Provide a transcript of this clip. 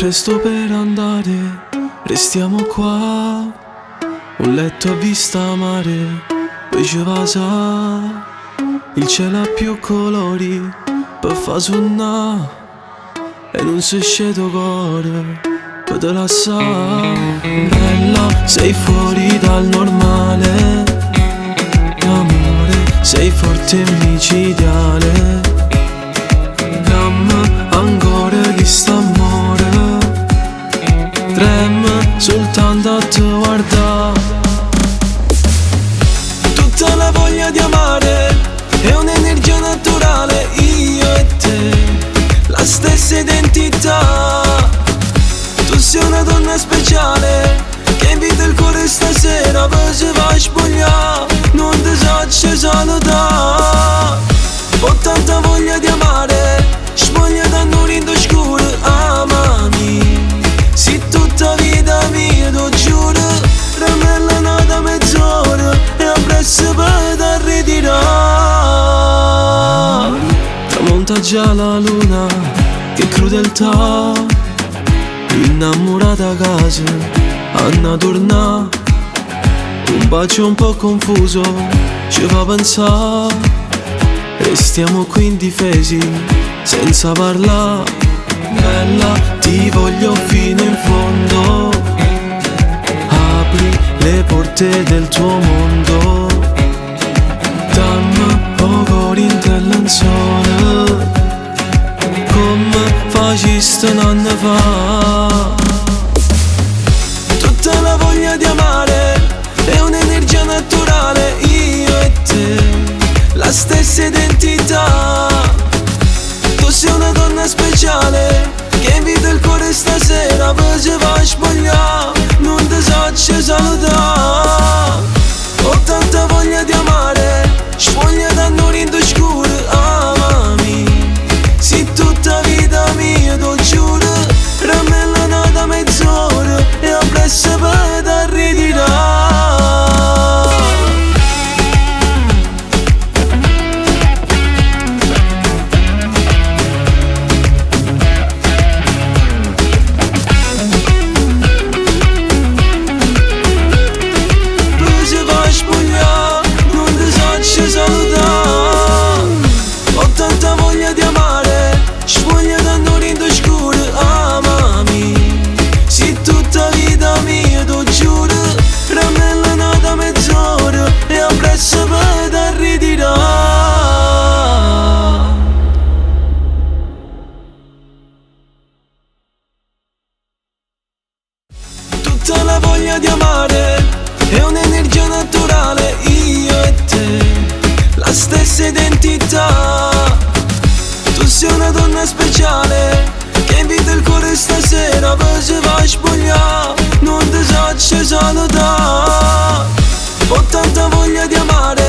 presto per andare, restiamo qua. Un letto a vista mare, poi ci va sa. Il cielo ha più colori, per fa suonare. E non si scedo cuore, per te la sa. Bella, sei fuori dal normale. Amore, sei forte e micidiale. Dammi ancora chi sta amore. Trem soltanto a te guardare. Tutta la voglia di amare è un'energia naturale. Io e te, la stessa identità. Tu sei una donna speciale che invita il cuore stasera. Poi si va a spogliare, non ti saccio salutare. Ho tanta voglia di amare, spoglia da un rindo scuro. Amami, si tutta vita mia, lo giuro. Ramella nata mezz'ora e appresso per da ritirare. Tramonta già la luna, che crudeltà. Innamorata a casa, Anna torna. Un bacio un po' confuso ci fa pensare. Restiamo qui indifesi, senza parlare. Bella, ti voglio fino in fondo. Apri le porte del tuo mondo. Dammi poco l'intellenzione, come faciste un anno fa. Tutta la voglia di amare è un'energia naturale. Io e te, la stessa identità. Tu sei una donna speciale che invita il cuore stasera. Poi si va a spogliare, non ti saccio salutare. Ho tanta voglia di amare, spoglia da un rindo scuro. Amami, si tutta vita mia, lo giuro. Ramella nata mezz'ora e appresso per da ritirare. Poi si va a spogliare, non ti saccio salutare. Ho tanta voglia di amare, spoglia da un rindo scuro. Amami, si tutta vita mia, lo giuro. Ramella nata mezz'ora e appresso per da ritirare. Tutta la voglia di amare è un'energia naturale. Io e te, la stessa identità. Tu sei una donna speciale che invita il cuore stasera. Poi si va a spogliare, non ti saccio salutare. Ho tanta voglia di amare,